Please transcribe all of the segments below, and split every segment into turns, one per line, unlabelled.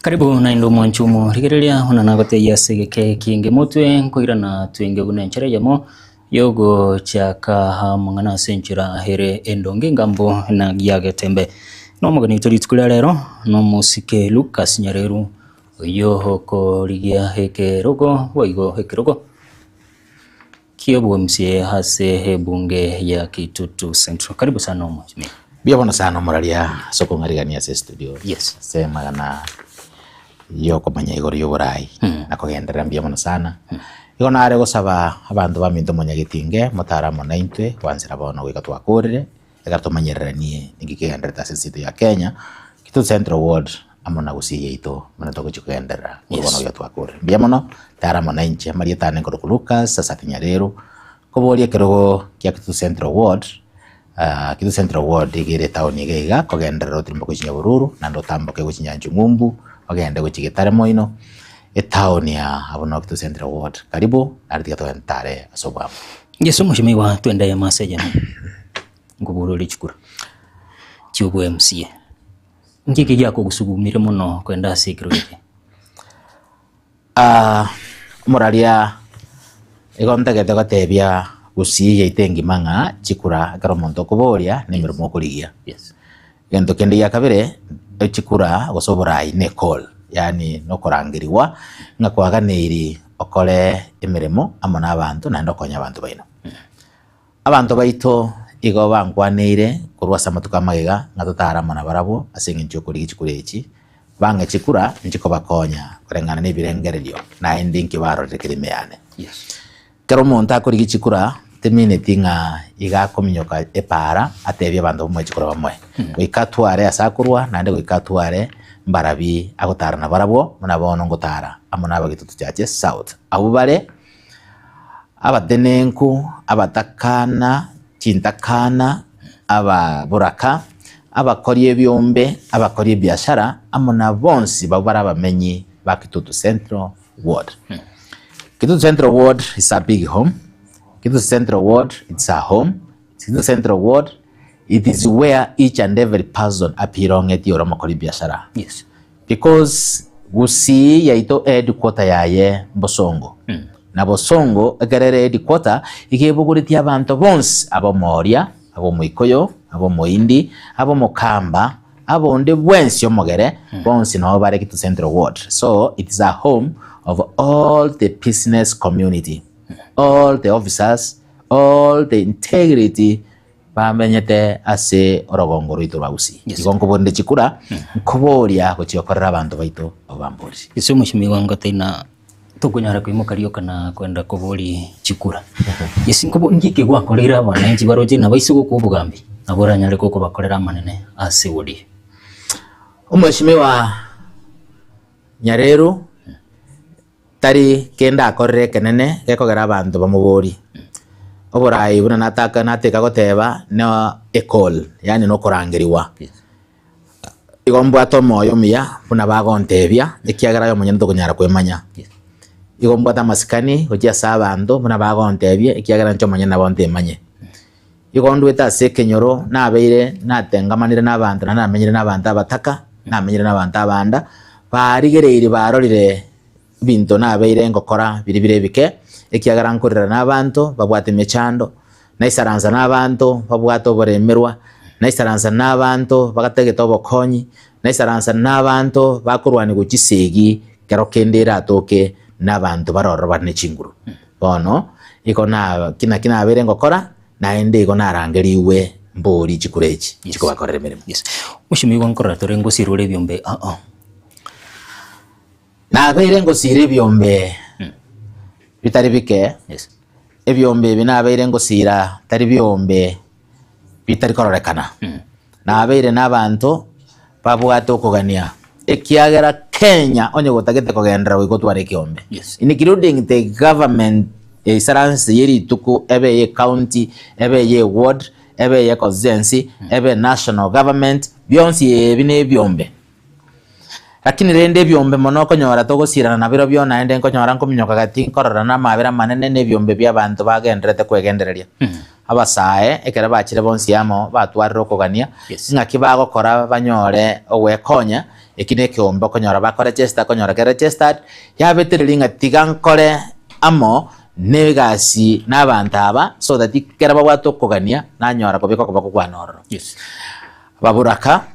Karibu na indo mwanchumu rigereria ona nagote yasegeke kinge mutwe nkoirana twenge bunenchere yamo yogo chaka mangana senchura here endonge ngambo na yagetembe no mugani tulitukula rero no musike Lucas Nyareru yo hoko rigia heke rogo waigo heke rogo kiyobu msie hase hebunge ya Kitutu Central. Karibu sana mchumi.
Biabona sana moralia soko ngarigania se studio.
Yes.
Sema na yo komanya igoro yo borai nakogendera biabona sana. Igona are gosaba abantu baminto monya gitinge mutaramo na intwe wanzira bono gwika twakurire egatomanyereranie ngikigendera sensito ya Kenya Kitutu Central Ward amona gusiye ito mana to kugendera bono yo twakurire biamono taramo na inche marietane ngoro Lucas sasa Nyareru koboria kerogo kya Kitutu Central Ward. Kitutu Central Ward igire town igega kogendera otirimo kuchinya bururu nando tamboke kuchinya njumumbu ogende kuchigitare moino town ya abono Kitutu Central Ward. Karibu aritiga to entare asobwa
Yesu mushimi wa twenda ya maseje nguburu lichukura cyugo MCA ngiki gyako gusugumire muno kwenda security
moralia igonta gete gatebya gusiye itengi manga chikura karo monto kuboria ni mirimo kurigia.
Yes.
Gento kende ya kabere chikura gosobora ine call yani no korangiriwa ngakwaganiri okole emirimo amona abantu na ndokonya abantu baino. Abantu baito igo bankwanire kurwa samatuka magega ngatutara mona barabo asingi nchokuri chikurechi banga chikura nchiko bakonya kurengana nibirengerelyo na endinki baro rekirimeyane.
Yes.
Kero monta kuri gichikura temine tinga iga kominyoka epara atebye abantu bomwe chikura bamwe wikatware asakurwa nande wikatware mbarabi agotara na barabo muna bono ngotara amona bagitutu chache South abubare abadenenku abatakana chintakana ababuraka abakori ebyombe abakori ebyashara amona bonsi babara bamenyi ba Kitutu Central Ward. Kitutu Central Ward is a big home. Kitutu Central Ward, it's a home. Kitutu Central Ward, it is where each and every person appearing at your makori biashara.
Yes.
Because gusi ya ito headquarter yaye Bosongo. Na Bosongo agarere headquarter ikebuguriti abantu bonse abo Moria, abo Moikoyo, abo Moindi, abo Mokamba, abo onde bwensi omogere bonse no bare Kitutu Central Ward. So it is a home of all the business community, all the officers, all the integrity bamenyete ase orogongoro ito bausi. Igongo bonde chikura kuboria kuchiokorera abantu baito obambori.
Yesu mushimi wangu tena tukunyara kwimukariyo kana kwenda kubori chikura. Yesi ngobo ngike gwakorera abananchi baroje na baisigo kubugambi. Abora nyare koko bakorera manene ase wodi.
Umweshimiwa Nyareru tari kenda akorere kenene gekogera abantu bamubori oborai buna nataka nateka goteba no ecall yani no korangiriwa igombo atomoyo miya buna bagontebya ikiagara yo munyendo kunyara kwemanya igombo atamasikani kujia sabando buna bagontebye ikiagara ncho munyana bontemanye igondo eta sekenyoro nabeire natengamanire n'abantu namenyire n'abantu abataka namenyire n'abantu abanda barigereire barorire binto nabeire ngokora biri bike ekiagara nkorera n'abantu babwate mechando naisaranza n'abantu babwate oboremerwa naisaranza n'abantu bagategeta obokonyi naisaranza n'abantu bakurwani guchisegi kero kendera atoke n'abantu baroro bane chinguru bono iko na kina bere ngokora naende iko narangeriwe mbori chikurechi chiko bakorera emirimo.
Yes. Mushimi wankora torengo sirule byombe
na beire ngosire byombe bitari bike.
Yes.
Ebyombe binabeire ngosira tari byombe bitari kororekana. Na beire n'abantu babwate okugania ekiagera Kenya onye gotagete kogendera wigotware kyombe.
Yes.
Including the government isaranse yeri tuku ebe ye county ebe ye ward ebe ye constituency ebe national government byonsi bine byombe. Lakini rende byombe monoko nyora togosirana na biro byona ende nkonyora nkominyoka gati nkorora na mabera manene ne byombe by'abantu bagenderete kwegendereria abasae ekera bachire bonsi yamo batwarira okogania ngaki bagokora banyore ogwekonya ekine kiombe konyora bako register konyora ke registered yabetereri ngatiga nkore amo negasi n'abantu aba so that ikera babwato kogania nanyora kobiko kobako kwanoro
Yes.
baburaka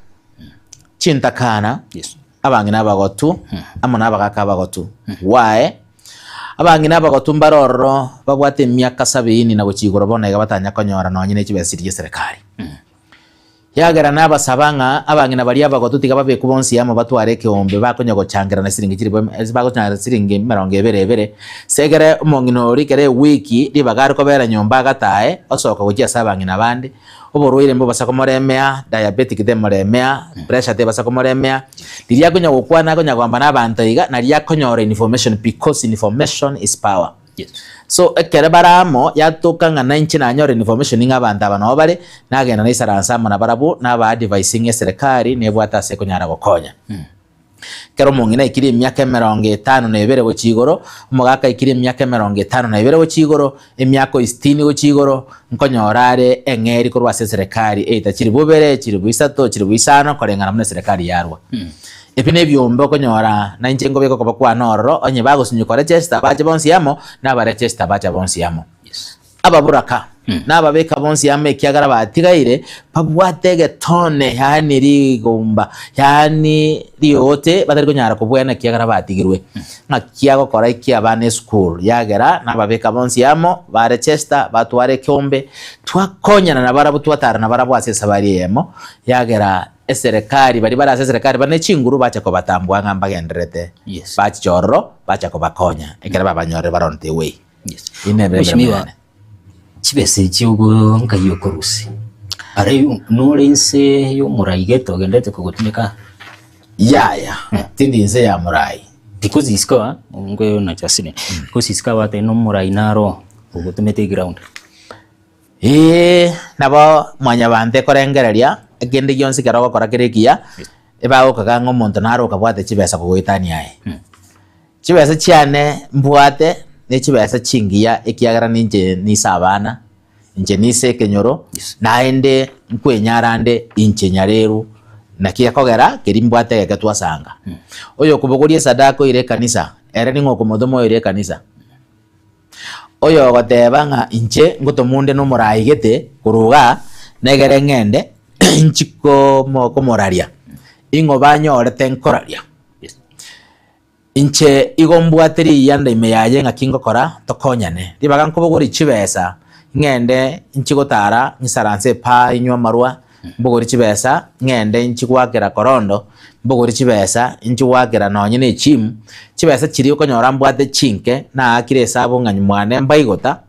chintakana
Yes.
abangi n'abagotu amo n'abagaka abagotu wae abangi n'abagotu mbaroro babwate emyaka 70 na gukigoro bonaiga batanya konyora nonyine kibesirie serikali yagera n'abasabanga abangi n'abali abagotu tiga babe kubonsi yamo batware kiombe bakonya gochangira na siringi kiri bakonya siringi 200 segere umongino rikere wiki ribagara ko bera nyomba gatae osoka gukia sabangi n'abandi oborwire mbo basakomoremea diabetic demoremea pressure te basakomoremea liria konya gukwana konya kwamba n'abantu iga na liya konyora information because information is power.
Yes.
So ekere baramo yatukanga na inchi na nyore information ng'abantu abano bare nagenda na isaransa mana barabu n'aba advising ya serikali nebwata se konyara gokonya. Kero mungina ikiri emyaka 52 gukigoro umugaka ikiri emyaka 52 gukigoro emyaka 60 gukigoro nkonyorare engeri kurwa se serikali eta kiri bubere kiri bwisato kiri bwisano korengana muri serikali yarwa. Epine byombe konyora na injengo beko kwa nororo onye bagusinyuka register baje bonsi yamo n'aba register baje bonsi yamo.
Yes.
Ababuraka n'ababeka bonsi yame kiagara batigaire babwatege tone yani rigomba yani riote batari konyara kubwena kiagara batigirwe ngakiago kora iki abane school yagera n'ababeka bonsi yamo ba register batware kiombe twakonyana na barabu twatara na barabu asesa bariyemo yagera eserikali bari barase serikali bane chinguru bacha ko batambwa ngamba genderete.
Yes.
Bachi chorro bacha ko bakonya ekera babanyore baronte we.
Yes.
Mheshimiwa
chibese chiugo nkayo korusi are norense yo muraigeto gendete kugutumika
yaya tindi nse ya murai
tikuzisika ngwe na chasine kuzisika wate no murai naro kugutumete ground
nabo mwanya bante korengereria egende yonsi kero kora kirekia ebago kagango monto naro kabwate chibesa kugwitani aye chibesa chiane mbwate ne chibesa chingia ekiagara ninje ni sabana inje ni sekenyoro naende nkwenyarande inche nyareru nakia kogera kirimbwate gatwasanga oyo kubogorie sadako ire kanisa ere ningo komodomo ire kanisa oyo gotebanga inche ngotomunde no muraigete kuruga negere ngende inchiko moko moraria ingo banyorete nkoraria inche igombwateri yanda imeyaye ngakingo kora tokonyane ribaga nkobogori chibesa ngende inchigotara ngisaranse pa inywa marwa mbogori chibesa ngende inchigwakera korondo mbogori chibesa inchigwakera nonyine chimu chibesa chiri okonyora mbwate chinke na akire sabo nganyumwane mbaigota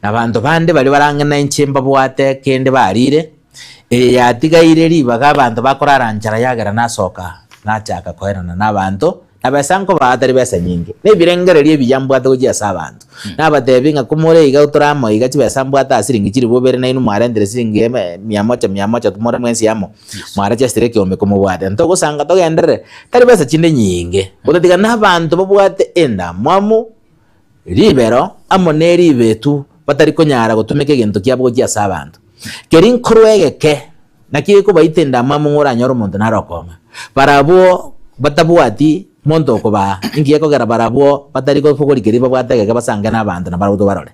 nabantu bande bali barangana inchimba bwate kende barire yatigaire ribaga abantu bakoraranjara yagera nasoka nachaka koherana nabantu abasanko baatari besa nyingi nebirengererie biyambwate kugia sabantu nabatebinga kumore iga utoramo iga chibesambwata asiringi chiri bobere na inu marendere siringi 100 tumore mwensi yamo mwara chestere kiombe kumubwate ntoko sanga togendere tari besa chinde nyingi utatiga nabantu babwate enda mwamu ribero amoneri betu batari konyara gutumike gento kyabo kugia sabantu kerin kurwegeke nakiri kubaitenda mwamu ngora nyoro muntu narokoma barabo batabwati mondo ko ba ingiye ko gara barabo batari ko fugori kiri babwatege basanga nabantu na barudo barore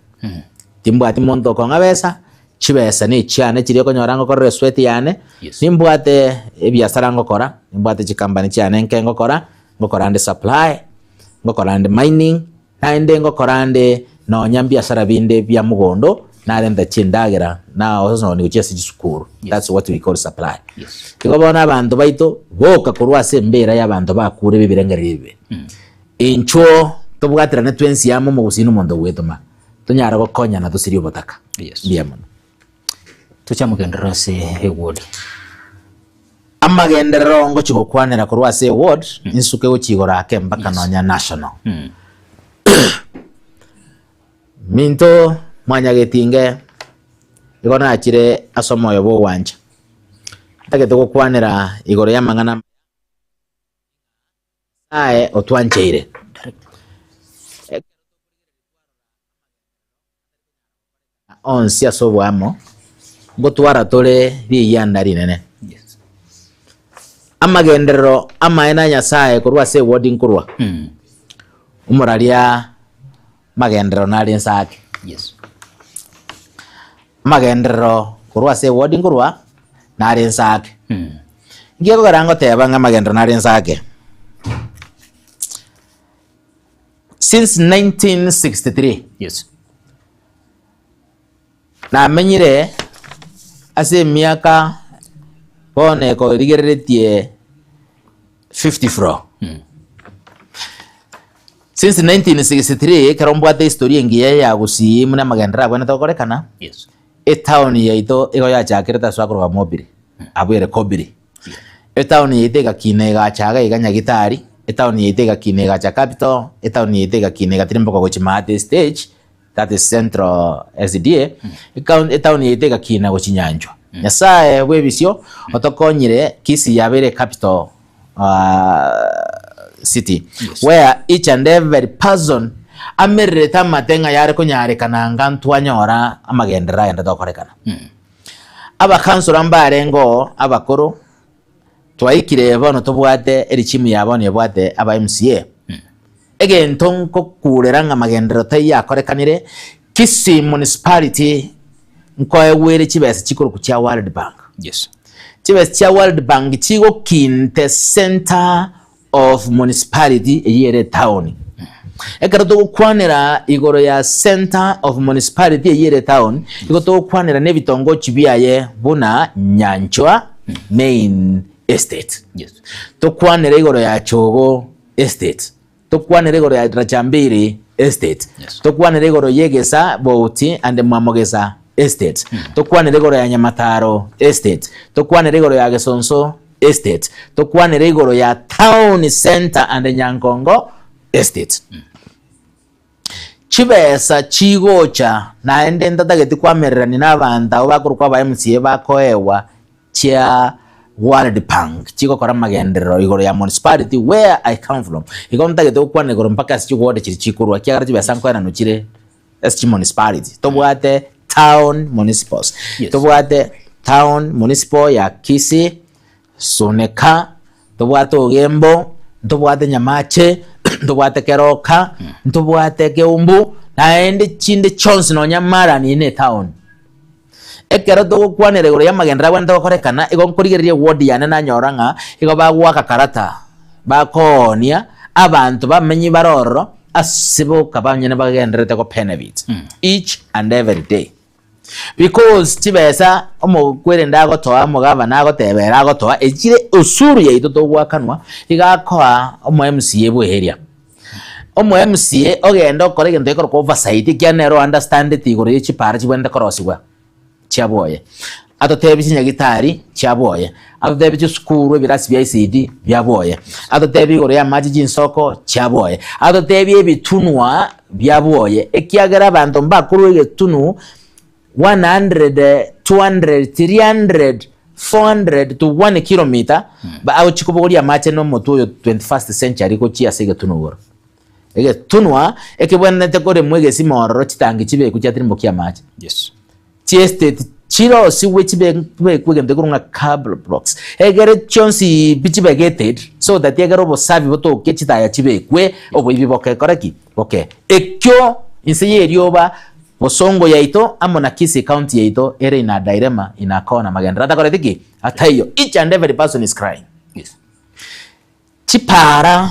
timbwati mondo ko ngabesa chibesa ni cyane kiri ko nyorango ko reswet yane nimbwate ebyasara ngokora nimbwate chikambani cyane nkengo kora ngokora ande supply ngokora ande mining ande ngokora ande no nyambiasara binde bya mugondo narenda chindagera na ozo ni uchese gisukuru. That's what we call supply.
Yes.
Tikobona abantu baito boka kurwase mbera y'abantu bakure bibirengerebe. Incho tobwatira ne twensi yamo mu businu mondo wetoma. Tonyara gokonya na tusiri botaka.
Yes.
Biamono.
Tuchamugendera se award.
Amagendero ngo chigokwanira kurwase award insuke ukigora kembaka nonya national. Minto mwanya getinge igona akire asomo yobo wanje tagete gukwanira igoro yamangana ae otwancheire onsi asobwamo gotwara tole biyanda rinene amagenderero amaena nyasaye kurwa se wording kurwa umuraria magenderero nari nsake
yes
magenderero kurwa se wording kurwa nari nsake ngiye kugarango teba nga magenderero nari nsake since 1963
yes
na menyire ase miaka bone ko rigeretie 54 since 1963 karombwate historia ngiye ya gusi muna magendera bwana tokorekana
yes
town yaito ego ya chakireta swakoro mobile abwere kobiri town yaite gakine ga chaga iganya gitari town yaite gakine ga cha capital town yaite gakine ga tirimbo ko chimate stage that is central SDA town yaite gakina go chinyanjwa nyasaye webisyo otokonyire kisi yabere capital city yes. Where each and every person amereta matenga yare kunyare kananga ntwanyora amagendera yenda dokorekana aba kansura mbarengo abakuru twaikire bono tobwate erichimu yabone yabwate aba MCA egento nko kureranga amagendero tayakorekanire kisi municipality nko ewere kibese chikuru kya World Bank
yes
kibese kya World Bank chigo kinte center of municipality eyere town ekarato kwanera igoro ya center of municipality eyere town igoto kwanera nebitongo chibiaye buna nyanchwa main estate
yes
to kwanera igoro ya chogo estate to kwanera igoro ya Rachambiri estate
yes.
To kwanera igoro yegesa bouti and mamogesa estate to kwanera igoro ya Nyamataro estate to kwanera igoro ya Gesonso estate to kwanera igoro ya town center and Nyankongo estate chibesa chigocha na ende ndatageti kwamererani n'abanda bakurukwa ba MCA bakoewa chia World Bank chigo kora magenderero igoro ya municipality where I come from igontageti kwanera igoro mpaka sichigode chiri chikurwa kyagara chibesa nkwena nukire esi municipality tobwate town municipals
yes.
Tobwate town municipal ya Kisi Soneka tobwate Ogembo tobwate Nyamache tobwate Keroka tobwate Keumbu naende chinde chonsi no Nyamara ni ne town ekero to kwanere igoro ya magendera bwenda bakorekana igo nkurigererie ward yana nanyoranga igo bagwaka karata bakonia abantu bamenyi baroro asibo kabanyene bagenderete ko benefit each and every day because tibesa omukwere ndago toa mugaba nago tebera go toa ejire usuru ya itoto gwakanwa igakoa omu MCA bweheria omu MCA ogenda okore gento ikoro oversight kyanero understand it igoro yichi para chibwenda korosigwa chaboye atotebi chinyagitari chaboye atotebi chiskuru ebirasi bya ICD byaboye atotebi igoro ya maji jinsoko chaboye atotebi ebitunwa byaboye ekiagera abantu mbakuru egetunu 100, 200, 300, 400 to 1 kilometer ba au chikubogori ya mache no moto 21st century ko chia sege tunugoro ege tunwa ekebwana tekore mwege simoro chitangi chibe kuchatrimbo kia mache
yes
estate chiro siwe chibe kwege kurunga cable blocks egere chonsi bichibe gated so that egere obo savi boto kechita ya chibe kwe obo ibiboke koraki okay ekyo inseye rioba Bosongo yaito amona Kisi county yaito ere ina dilemma ina kona magendera takore tiki atayo each and every person is crying
yes
chipara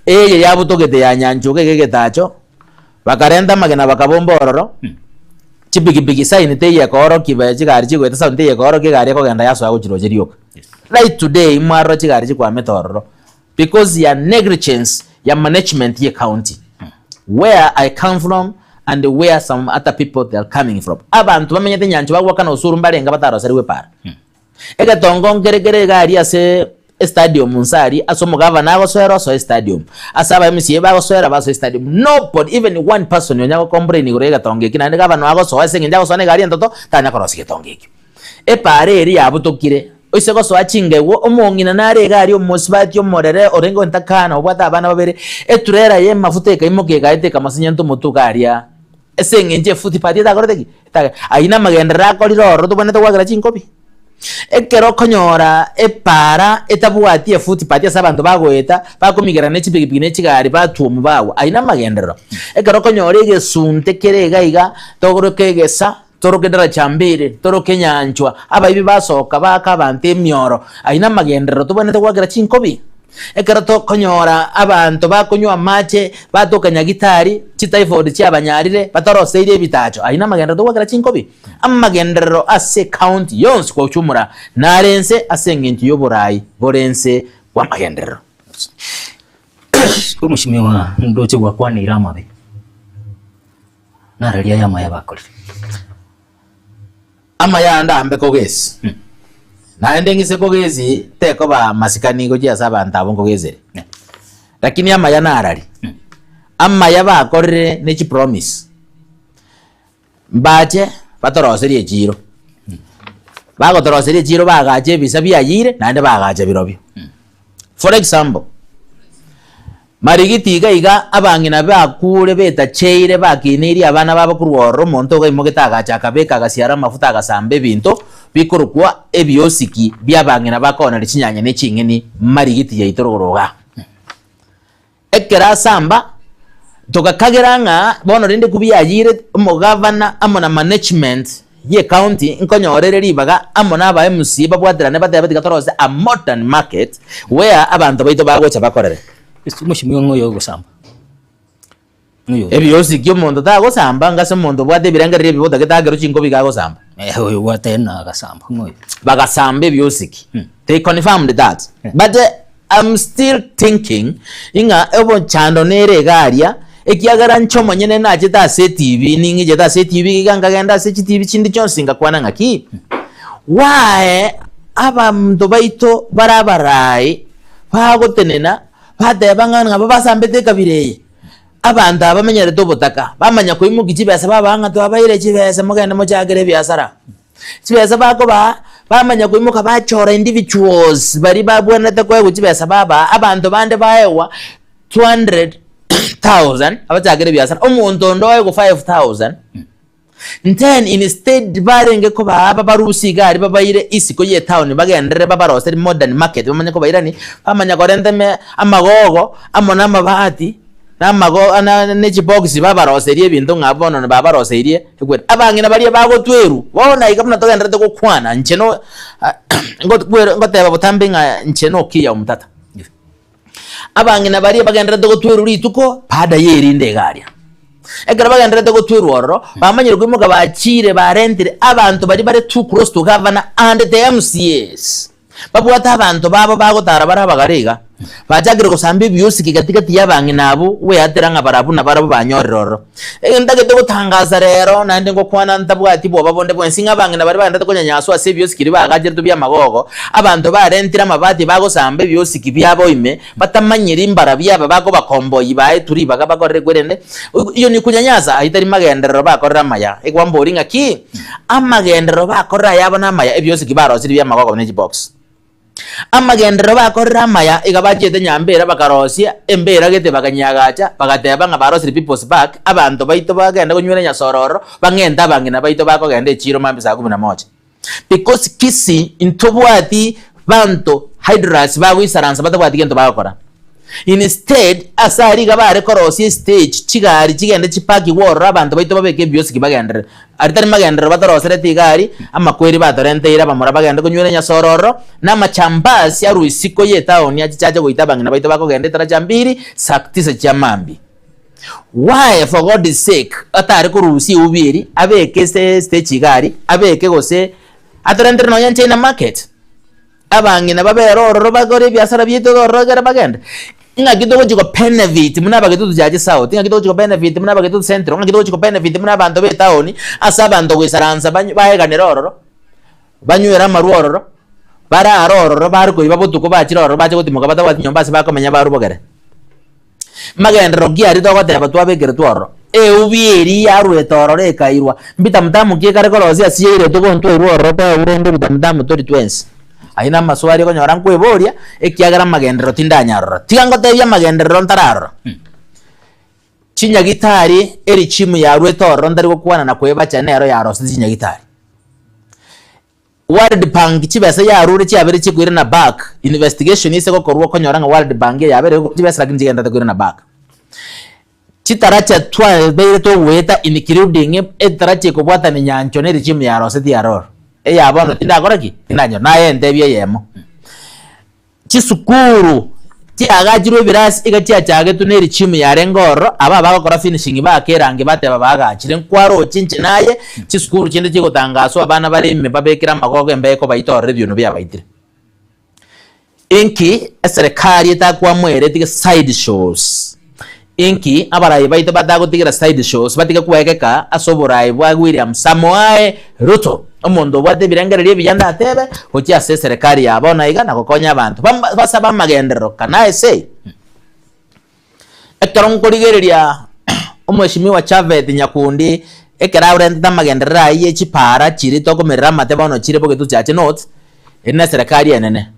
eye yabutogete ya nyanjuke gegetacho bakarenda magena bakabombororo chibigibigi sign te ye koro kibe chigari chigweta sound te ye koro kigari ko genda yaso aguchiro chirioko right today mwaro chigari chikwa metororo because ya negligence ya management ye county where I come from and where some other people they are coming from abantu bamenyete nyancho bagwaka no usuru mbarenga bataroseriwe para ega tongo ngeregere gari ase stadium nsari asomo governor agoswera so stadium asaba MCA bagoswera baso stadium nobody even one person yonyako complain gorega tongeki na governor agoso asengenja gosone gari ntoto tanya korosike tongeki e pare eri abutokire oise goso achingewo omongina nare gari omusibati omorere orengo ntakana obwata abana babere eturera ye mafuteka imoke gaite kamasinyento mutugaria esengenje futi patita goroteki aina magendera ko liroro tubone twagira chinkopi ekero konyora epara etabwati efuti pati asa abantu bagoeta bakomigera nechipigipigi nechigari batuomu bawo aina magenderero ekero konyora egesunte kerega iga togoroke egesa torokedera chambere toroke nyanchwa abaibi basoka baka abantu emioro aina magenderero tubonete gwakera chinkobi ekero tokonyora abantu bakonywa amache batokanya gitari chitaiford cyabanyarire batoroseire ebitacho aina magenderero togwakera chinkobi amagenderero ase county yonse kwa uchumura narense asengentu yoborai borense kwa magenderero
umushimiwa ndoche gwakwanira amabe nararia yamaya bakore
amayanda ambe kogesi naende ngise kogezi teko ba masikani go jia sabanta abo kogezere lakini amaya narari amaya bakorere nechi promise mbache batoroseri ejiro bagotoroseri ejiro bagaje bisabi ayire naende bagaje birobyo for example marigiti iga abangina bakure beta cheire bakiniri abana baba kurworo monto ga imogeta agachaka beka gasiara mafuta agasambe binto bikorukwa ebiosiki byabangina bakona lichinyanya nechingeni marigiti ya itororoga ekera samba toka kageranga bono rinde kubiyagire umugavana amona management ye county inkonyorere ribaga amona aba MC babwadirane batebe gatorose a modern market where abantu baito bagocha bakorere
umushimiwa ngoyo gusamba
ebiosiki omonto tagosamba ngase omonto bwate birengerere ebiboda getagero chinko bigagosamba
oyo watena gasamba ngoyo
bagasambe ebiosiki they confirmed that but I'm still thinking inga ebo chando nere garia ekiagara nchomo nyene na jeta se TV ningi jeta se TV ganga genda se TV chindi chonsinga kwana ngaki why aba mndo baito barabarai bagotenena badebanga ngaba basambete kabireye abantu abamenyere tobotaka bamanya ko imugi besa babanga to abayire kibesa mugenda mo cyagere byasara kibesa bako bamanya ko imuka bachora individuals bari babona takwe kibesa baba abantu bande baewa 200,000 abacyagere byasara umuntu ndoye ko 5,000 then instead barenge ko baba barusigari babayire isiko ye town bagendere babarose modern market bamanya ko bayirani bamanya ko rendeme amagogo amona mabati namago ana nechibox babaroserie bintu ngabono babaroserie egwe abangina bari bagotweru bona ikamuna togendere ko kwana ncheno ngoteba butambinga ncheno kiya umutata abangina bari bagendere ko tweru rituko pada yerinde garia ekara bagendere ko tweru oro bamanyire ko imuga bachire barentire abantu bari too close to governor and the MCAs babwata abantu babo bagotara barabagarega bajagire ko sambe byosiki gatigati yabangina abo we ateranga barabu na barabu banyororo ndage to gutangaza rero nande ngo kwana ntabwati bo babonde bwo nsinga bangina bari banda ko nyanyaso ase byosiki bagagire to byamagogo abantu barentira amabati bago sambe byosiki byabo ime batamanyira imbara byaba bago bakomboyi bae turi baga bagorere gwerende iyo ni kunyanyaza ahitari magendero bakorera amaya egwambori ngaki amagendero bakorera yabona amaya ebyosiki barosiri byamagogo ne box amagendero bakorera amaya igabajete nyambera bakarosia embera gete bakanyagacha bagateba nga barosiri people's back abantu baito bagenda kunywera nyasororo bangenda bangina baito bakogenda echiro mambisa 11 because kisi intobwati banto hydras bagwisaransa batabwati gento bakora instead asari gabare korosi stage chigari chigenda chipaki worra abantu baito babeke byosiki bagendere aritari magendero batorosere tigari amakweri batorentera bamura bagenda kunywera nyasororo namachambasi aruisiko ye town ya chichaje goitabangina baito bakogenda tarajambiri saktisa chamambi why for God's sake atari kurusi ubiri abeke stage chigari abeke gose atorentera no yanche na market abangina baberoro bagore byasara byito dorogera bagenda inga kidogo chiko benefit muna bagetu jaje south inga kidogo chiko benefit muna bagetu central inga kidogo chiko benefit muna bantu be town asa bantu gwisaranza baheganira ororo banywera maruororo bara arororo bari ko ibabutuko bachiroro baje gutimuka batawati nyombasi bakomenya barubogere magendero giari dogote batwabegere tworo ubiri yaruetoro rekairwa mbita mtamu kiekare kolosi asiyeire tugontu ruoro pa urende mbita mtamu tori twensi aina maswari ko nyoran kwe boria ekiagara magendero tindanyaroro tigangote ya magendero ntararo chinya gitari eri chimu ya ruetoro ndari ko kwana na kweba chanero ya rosi chinya gitari World Bank chibesa ya rure chiabere chikwire na back investigation ise gokorwa konyora nga World Bank yabere chibesa lakini chigenda takwire na back chitaracha twa beire to weta including etarache kubwata ni nyancho ne regime ya rose dia ror yabono tindakora ki tinanyo naye ndebye yemo chisukuru agajirwe birasi igachi cyage tuneri chimu yarengoro aba bagakora finishing bakerange bateba bagakire nkwaro cince naye chisukuru kinde kigotangazwa abana bari imebabekira magogo mbeko bayitorere ibintu byabayitire inki serikali itakwa mwere tige side shows inki abarayi bayite badagotigira side shows batiga kuwekeka asoburayi bwa William Samoei Ruto omondo bwate birengerere byanda atebe hoki ase serikali yabona igana kokonya abantu basaba magendero kana ese ekaron korigereria omweshimiwa Chavez Nyakundi ekera urenda magendera ye chipara chiri tokomerera mateba no chire bogetu chache note ene serikali enene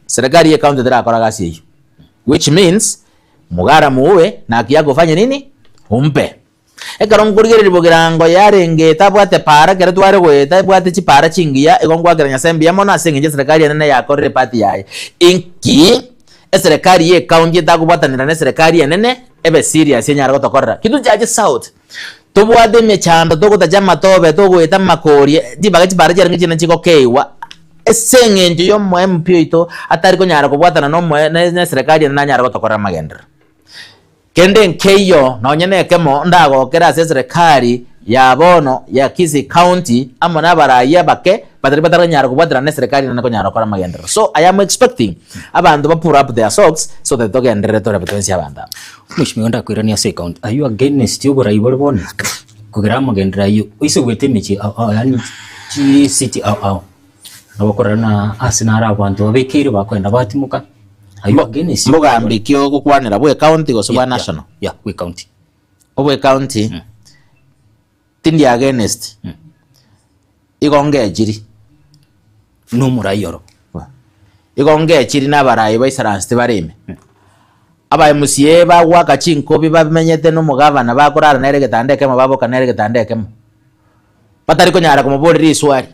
serikali ye county dira akora gasi hiyo which means mugara muwe na kiago fanya nini umpe ekaron kurigereri bogerango yarenge tabwate para kere tware gweta bwate chipara chingiya egongwa geranya sembi yamo na sengenje serikali enene yakorere party yaye inki serikali ye county takubwatanira ne serikali enene ebe serious yenyara gotokorera kitu jaje south tobwate mechando togutaja matobe togweta makori dibaga chipara jerenge chine chiko keiwa esengenje yo mo MP ito atari ko nyara kubwatana no mo ne serikali enene nyara gotokorera magendera kende nkeyo na onyene kemo ndago kera serikali ya bono ya Kisii County amona baraye bake batari nyara kubwadira ne serikali nako nyara kora magendero. So I am expecting abantu ba pull up their socks so that togendere to repetensi abanda
Mheshimiwa ndakwirania Kisii County are you against you barayi borbon kugira magendera yo ise wete michi yani chi city au abakorana asinara abantu abekire bakwenda batimuka
mugambi kyo gukwanira bwe county go subwa national
we county
obwe county tindi against igonge jiri
no murayoro
igonge jiri nabarayi baisaransite barime aba MCA bagwa kachinko bibamenyete no mugavana bakorara nere getandeke mababo kanere getandeke batari ko nyara kumubori iswari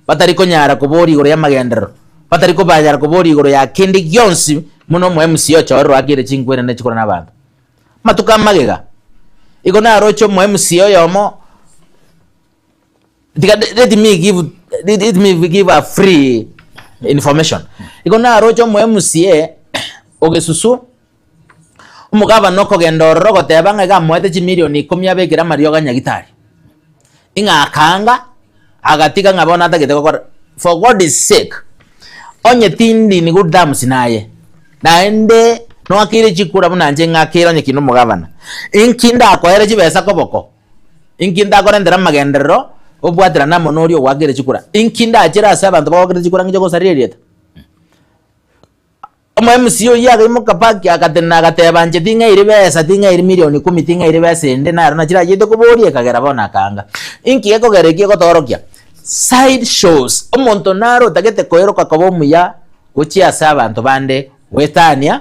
batari ko nyara kubori igoro ya magendero batari ko banyara kubori igoro ya kindi gyonsi muno mu MCO choro agire chingwene ne chikora nabantu matuka magega iko na rocho mu MCO yomo let me give a free information iko na rocho mu MCA ogesusu umugaba noko gendoro gotebanga ga mwete chi milioni 10 abekira Mario Ganyagitari inga kanga agatika ngabona atagete kwa for God is sake onye tindi ni good damn sinaye naende no akire chikura munanje ngakira onye kino mugabana inkinda akoere chibesa koboko inkinda akorendera magendero obwatira na monorio wagire chikura inkinda achira asa abantu bagire chikura ngijo gosaririeta omo MCO yaga imukapaki akatena agatebanje tinga iri besa tinga iri milioni 10 tinga iri besa ende na chira yito kuborie kagera bona kanga inki eko gereki ko torokia side shows omonto naro tagete koero kakabo muya uchi asa abantu bande wetania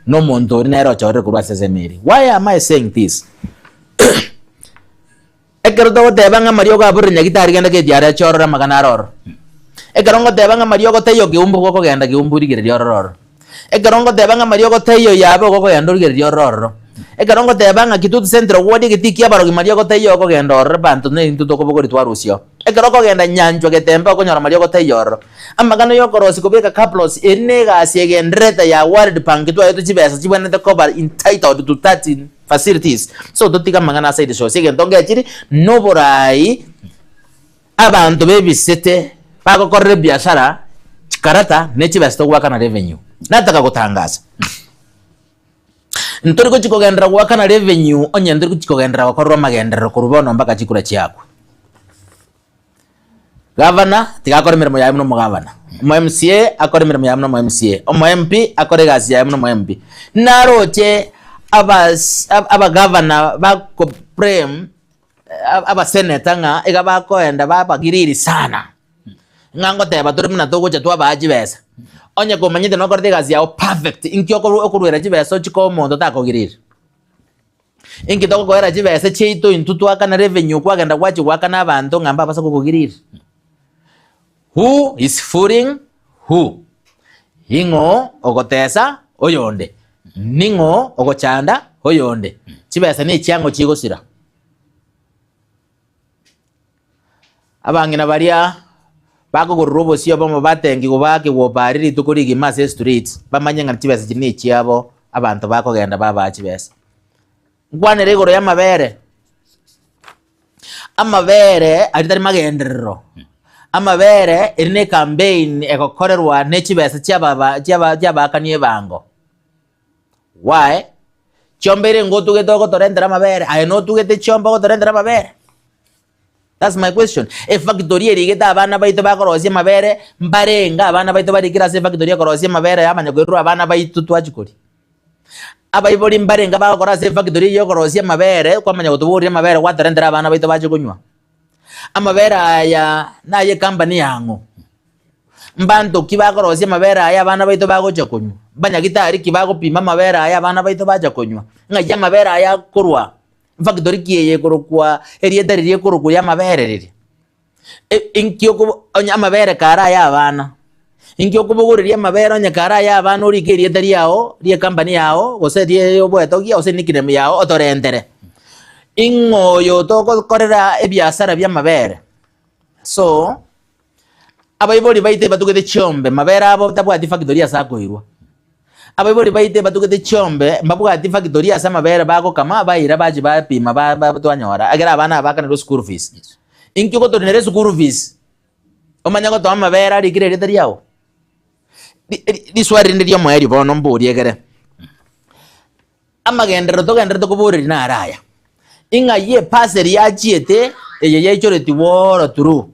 no monto nero chore kurwa sesemeri. Why am I saying this? Ekero to tebanga Mario ga buri nyagitari genda ke diara chora maganaror ekerongo tebanga Mario go teyo giumbu go genda giumburi gere yoror ekerongo tebanga Mario go teyo yabo go genda gere yoror ekerongo tebanga kitutu centro wodi gitikia baro gi Mario go teyo go genda or bantu ne intuto ko bogori twarusio ekerongo genda nyanjwa getemba go nyora Mario go teyo amagano yokorosi kubeka couples enega asiegendreta ya World Bank to ayo chibesa chibwana the cover entitled to 13 facilities so dotika mangana side show sigentonge chiri noborai abantu bebisete bako korre biashara chikarata nechibesa to gwaka na revenue nataka gutangaza ntori ko chikogendera gwaka na revenue onye ntori ko chikogendera gokorwa magendero kurubono mpaka chikura chiako Governor tigakora mirimo yawe no mugavana mo MCA akora mirimo yawe no mo MCA o mo MP akora gazi yawe no mo MP naroche aba governor ba ko prem aba senator nga ega ba ko enda ba bagiriri sana ngango teba turi muna togo chatwa baji besa onye ko manyite no korte gazi yawe perfect inki okurwera jibesa chiko mondo takogiriri inki toko ko era jibesa cheito intutu aka na revenue kwa genda kwachi waka na bantu ngamba basa kugiriri Who is fooling who? Ingo ogotesa oyonde. Ningo ogochanda oyonde. Chibesa ni chiango chigosira. Abangina baria bakogorora obosia bomo batengi gobake wobariri tukorigi mase streets bamanyanga chibesa chini chiabo abantu bakogenda baba chibesa. Ngwanere igoro ya mabere. Amabere aritari magenderero. Amabere irine campaign ekokorerwa nechibesa chiabakanie bango. Why? Chombere ngotugete ogotorendera amabere. Aye no tugete chomba ogotorendera amabere. That's my question. Factory erigeta abana baito bakorosia amabere mbarenga abana baito barikira se factory akorosia amabere yamanya kwerwa abana baito twachikori. Abaibori mbarenga bakora se factory yokorosia amabere kwamanya gutuburi amabere gwatorendera abana baito bachikunywa. Amabere aya naye company yango. Mbanto kibakorosia amabere aya abana baito bagocha kunywa. Banyagitari kibagopima amabere aya abana baito baja kunywa. Ngajya amabere aya kurwa. Factory kiye kurukwa erieta riye kurukwa ya mabere riri. Inkyo ko onya mabere kara ya abana. Inkyo ko buguriria mabere onya kara ya abana uri ke erieta riao, rie company yao, gose rie obwetogia ose nikire yao otorendere. Ingoyo toko korera ebiasara bya mabere. So abaibori baite batugete chombe mabere abo tabwati factory asakoirwa. Abaibori baite batugete chombe mbabwati factory asa mabere bago kama baira baji bapima batwanyora agera abana bakana school fees. Inkyo ko tonere school fees. Omanya ko to mabere ari kire reta riao. Diswari ndiyo mweri bono mburi egere. Amagendero to kuburi na araya. Inga ye paseri ya chiete eye yechoreti woro turu.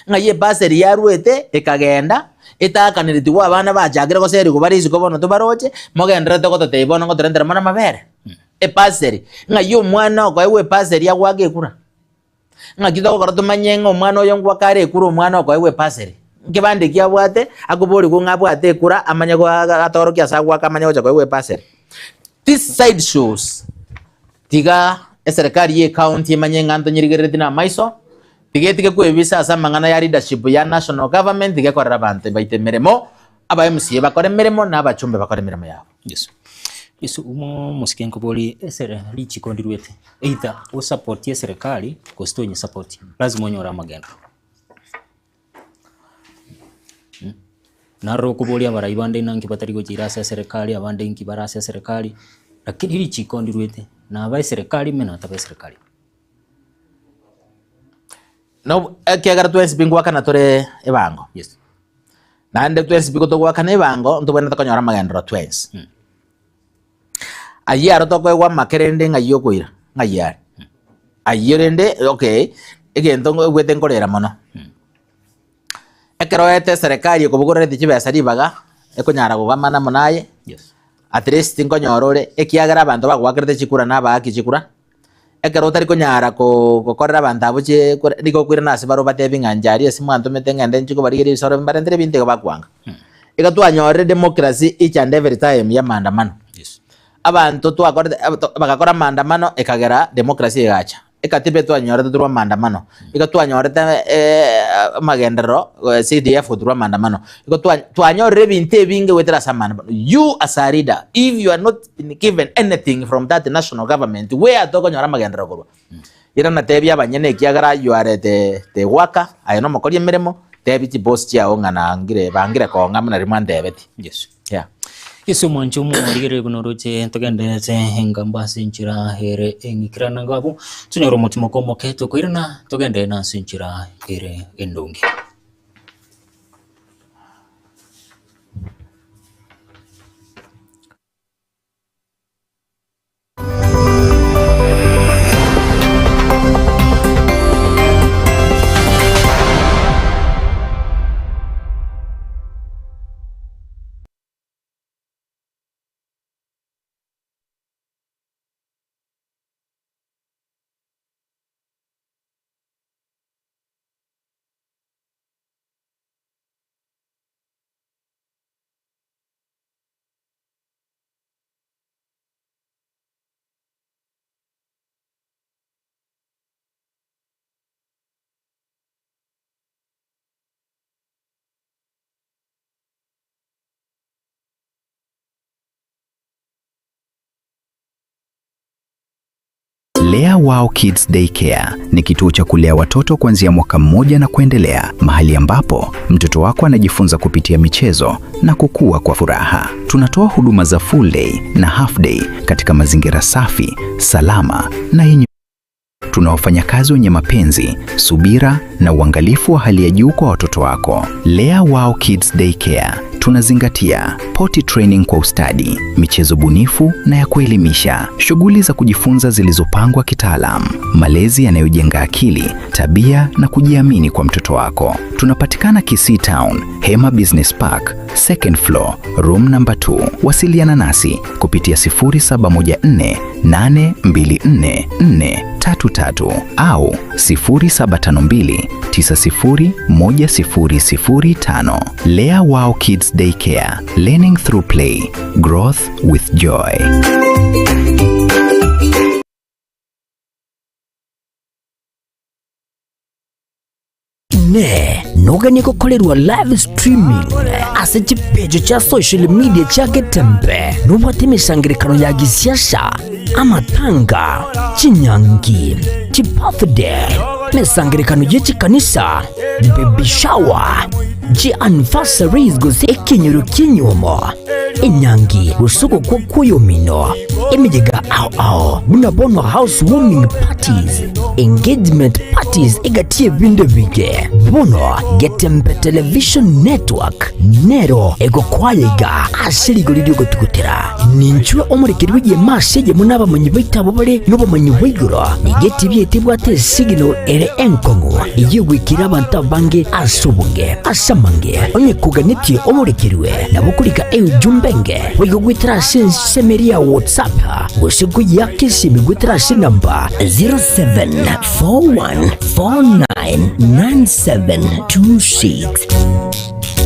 Nga ye paseri ya ruete ekagenda itakaniriti wa abana bachagire goseri kubarisi ko bono tubaroche mogendere to goto teibono ngo turendera mana mabere. Paseri nga yo mwana ko ewe paseri ya gwage kura. Nga kito ko tumanyenga omwana oyo ngwa kare kura omwana ko ewe paseri. Nkibande kiabwate akubori ko ngabwate kura amanya ko atoro kya sagwa kamanya ko ewe paseri. This side shows tiga serikali ye county manyenga anto nyirigereti na maiso tige kwebisa asa mangana ya leadership ya national government tige korera abantu baite meremo aba MC bakore meremo na abachumbe bakore meremo yabo.
Yes. Yesu umo musikenko boli esere lichi kondirwete. Either o support ye serikali ko stonye support. Lazima onyora magendo. Naro kuboli abara ibande nanki batari go jirasa serikali abande inki barasa serikali lakini lichi kondirwete na abai serikali mena tabai serikali.
No kiagara twensi bingwa kana tore ebango.
Yes.
Na ande twensi bigo to gwakana ebango ntubona takonyora magendo twensi. Ayaro to kwa makerende ngayo kuira ngayari. Ayirende okay egento gwete nkorera mono. Ekeroete serikali ko bugorere tichibesa ribaga ekonyara kugamana monaye.
Yes.
At least nkonyorore ekiagara abantu bagwakirete chikura na baki chikura. Ekero tari konyara ko korera abantu abuche niko kwira nase baro batebi nganjari esi mwanto metengende nchiko barigeri soro mbarendere binte bakwanga. Ikatwanyorere democracy each and every time ya maandamano.
Yes.
Abantu twakora bagakora maandamano ekagera democracy egacha. Ekatibe twanyorere turwa maandamano. Ikatwanyorere magendero CDF turwa maandamano. Ikatwanyorere binte binge wetera samana. You as a leader, if you are not given anything from that national government, where to konyora magendero kurwa. Ira na tebi abanyene kiagara you are the worker ayino mokori emeremo tebi ti boss chia ongana ngire bangire ko ngamna rimande beti.
Yes.
Yeah.
Yesu mwancho mwirigere bunoroche togendete engamba sinchira here engikirana ngabo tunyoro mutima ko moketo koirana togende na sinchira here endongi.
Lea Wow Kids Daycare ni kituo cha kulea watoto kuanzia mwaka 1 na kuendelea, mahali ambapo mtoto wako anajifunza kupitia michezo na kukua kwa furaha. Tunatoa huduma za full day na half day katika mazingira safi, salama na yenye tunaofanya wenye mapenzi, subira na uangalifu wa hali ya juu kwa watoto wako. Lea Wow Kids Daycare tunazingatia potty training kwa ustadi, michezo bunifu na ya kuelimisha, shughuli za kujifunza zilizopangwa kitaalamu, malezi yanayojenga akili, tabia na kujiamini kwa mtoto wako. Tunapatikana Kisii Town, Hema Business Park, second floor, room number 2. Wasiliana nasi kupitia 0714824433 au 0752901005. Lea Wow Kids Daycare, learning through play, growth with joy.
Nogani gukorerwa live streaming ase chipejo cha social media cha Getembe nubate misangirikano ya gisiasha, amatanga, chinyangi, chibirthday, misangirikano y'echikanisa, baby shower, anniversaries gose ekinyoro kinyomo, enyangi usuko kwa kuyomino, emijega ao munabono housewarming parties, engagement parties egatie binde bige bono Getembe Television Network nero ego kwayega asirigoririo gotukutera ninchwe omurikirwe ye masege munaba manyi baitabo bare nobo manyi baiguro igeti byete bwate signal ere enkongo igwikira abantu bange asubunge asamange onye kuganitie omurikirwe nabukurika jumbenge wigo gwitira semeria WhatsApp usiku yake simi gwitira namba 0741499726.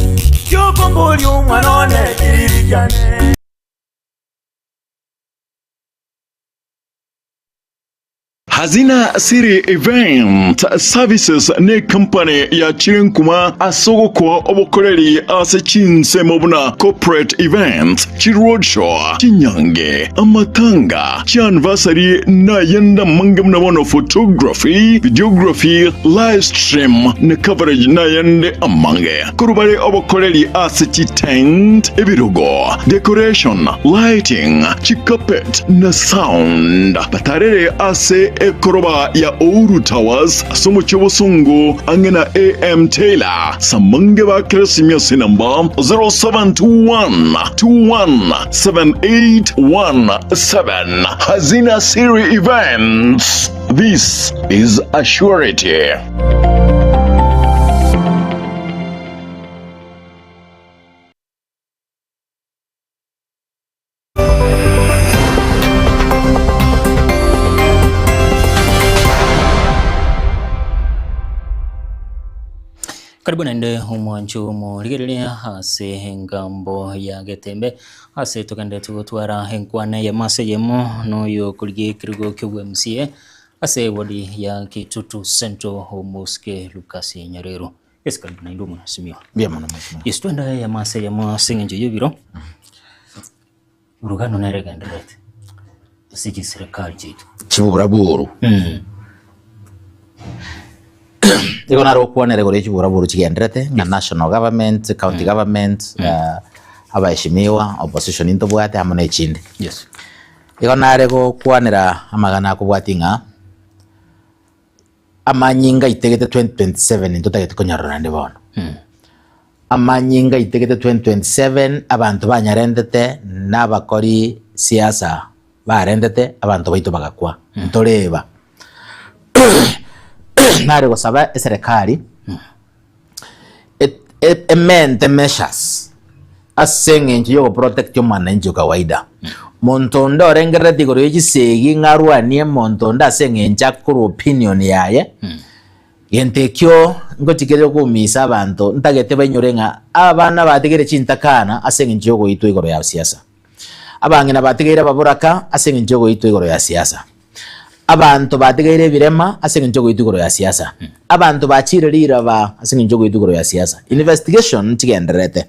Hazina Siri Event Services ne company ya Chirinkuma asogoko obokoreri ase chinse mobuna corporate event chiroadshow chinyange amatanga anniversary na yenda mangamna wono photography videography live stream ne coverage na yende amange kurubare obokoreri ase tent ebirogo decoration lighting carpet na sound batarere ase ekoroba ya Ouru Towers somo chobosungu angena AM Taylor samange ba Christmas number 0721217817. Hazina Siri Events, this is a surety.
Karibu nende umwanchu murigereria hase ngambo ya Getembe hase tukande tugutwara henkwane ya maseyemo noyo kuligi kirigo kibwe MCA hase wadi ya Kitutu Central Homoske Lucas Nyarero. Yes, karibu na ndumu simio.
Bia mwana mwana.
Yes, tuenda ya maseyemo singenjo yobiro. Urugano nerega ndirete. Siki serikali jitu.
Chiburaburu. Iko na rokuonere gore chiburaburu chigendrete na national government, county government, abaheshimiwa, opposition into bwate amana ichinde.
Yes.
Iko na rego kuanira amagana kubwatinga amanyinga itegete 2027 into tagete konyarana ndibono. Amanyinga itegete 2027 abantu banyarendete n'abakori siasa barendete abantu baito bagakwa. Ntoreba. Nare gusaba serikali emente measures asengenje yo protect mwananchi kawaida. Montondo orengere digoro yisegi ngarwanie montondo asengenja kuru opinion yaye. Yentekyo ngotikere kumisa abantu ntagete banyorenga abana bategere chintakana asengenje yo goitwe igoro ya siasa. Abangena bategere baburaka asengenje yo goitwe igoro ya siasa. Abantu bategeire birema asengenje goitugoro ya siasa. Abantu bachirira ba asengenje goitugoro ya siasa. Investigation tigenderete.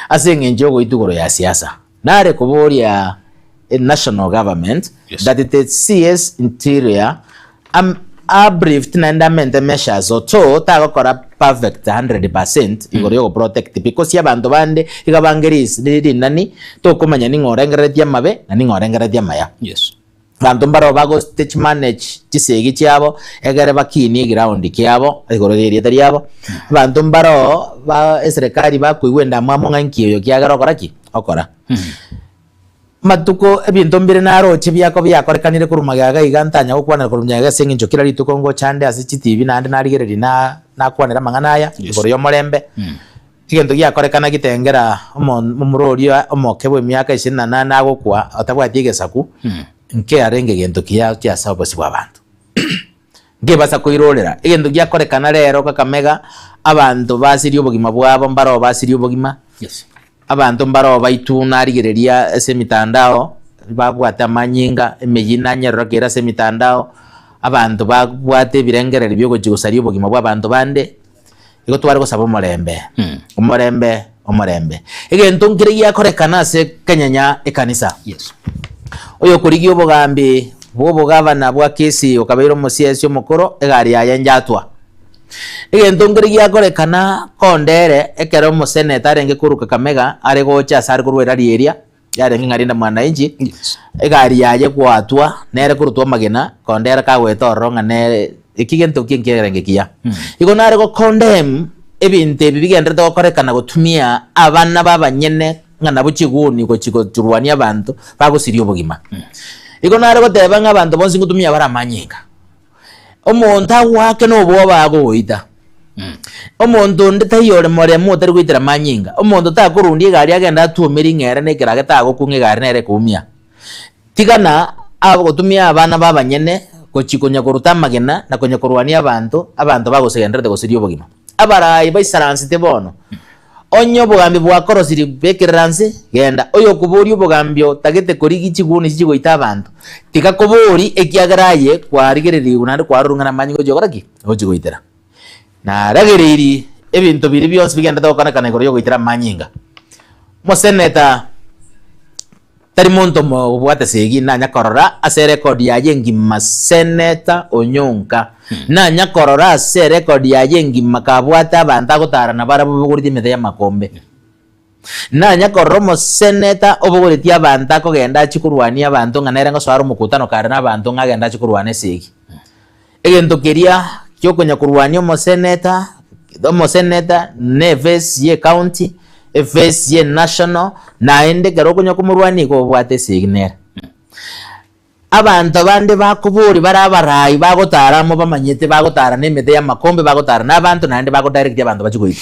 Asengenje goitugoro ya siasa. Nare kuboria a national government,
Yes.
that it is CS Interior briefed nandamente measures oto tagokora perfect 100% igoro yo protect because yabantu bande igabangeris nani tokumanya ningorengeretia mabe na ningorengeretia maya.
Yes.
Bantu mbaro bago stage manage chisegi cyabo egere bakini ground kyabo igoro geria tariabo bantu mbaro ba serikali bakwigwenda mwamo ngankiyo kyagara koraki okora matuko ebintu mbire naro chibyako byakorekanire kurumagaga igantanya gukwana kurumyaga senginjo kira rituko ngo chande asichi TV nandi narigereri na kwanira manganaya igoro yo morembe kintu gyakorekana gitengera omurori omokebwe myaka 28 agokwa atabwati gesaku nke arenge gento kya sabosi bw'abantu ngebasa kuirorera egento gyakorekana rero Kakamega abantu basiri obugima bwabo mbaro basiri obugima.
Yes.
Abantu mbaro baituna arigereria ese mitandao babwata manyinga emeyina nyarokera ese mitandao abantu babwate birengerera byo gusari obugima bw'abantu bande igo twari gusaba omorembe omorembe egento ngire gyakorekana se Kenyanya ekanisa.
Yes.
Oyo kurigi obugambi bw'obugavana bwa kesi okabeira omusiesi omukoro egari yaye njatwa egento ngire gyakorekana kondere ekero omuseneta arenge kuru Kakamega are gocha sari kurwera rieria yarenge ngarinda mwananchi.
Yes.
Egari yaye kwatwa nere kurutwa magena kondere kagweta oronga ne ikigento kinkerenge kiya igo nare go condemn ebintu bigenderte gokorekana gutumia abana babanyene ngana buchiguni go chiko turwania abantu bagosiria obugima igo nare goteba ng'abantu bonsi ngutumia baramanyinga omonta wake no bwo bagoita omonto ndetayore moremo utari gwitira manyinga omonto takurundi gari agenda atumira ing'ere nekirage tagokunga gari nere kumia tigana abo gutumia abana babanyene gochikonya kuruta magena na konya kurwania abantu bagosegenderete gosiria obugima abarayi baisaransite bono onyo obugambi bwakorosiri bekeranse genda oyo kuburi obugambio tagete korigi chiguni chigoita abantu tika kuburi ekiagaraye kwarigereri unande kwarurungana manyingo jogoraki ochigoitera na ragereri ebintu biri byose bigenda tokonekana igoro yogoitera manyinga moseneta tari muntu mo bwate segi na nyakorora ase record yaye ngima seneta Onyonka na nyakorora ase record yaye ngima kabwata abantu agotarana barabuguriti mete ya makombe na nyakorora mo seneta obuguriti abantu akogenda chikurwania abantu nganera ngoswara omukutano kare na abantu ngagenda chikurwane segi egento keria kyokonya kurwania mo seneta neves ye county FS ye national na ende garo kunya kumurwani ko bwate signera abantu bande bakuburi barabarayi bagotaramo bamanyete bagotara nemete ya makombe bagotara nabantu nande bago direct abantu bachikuita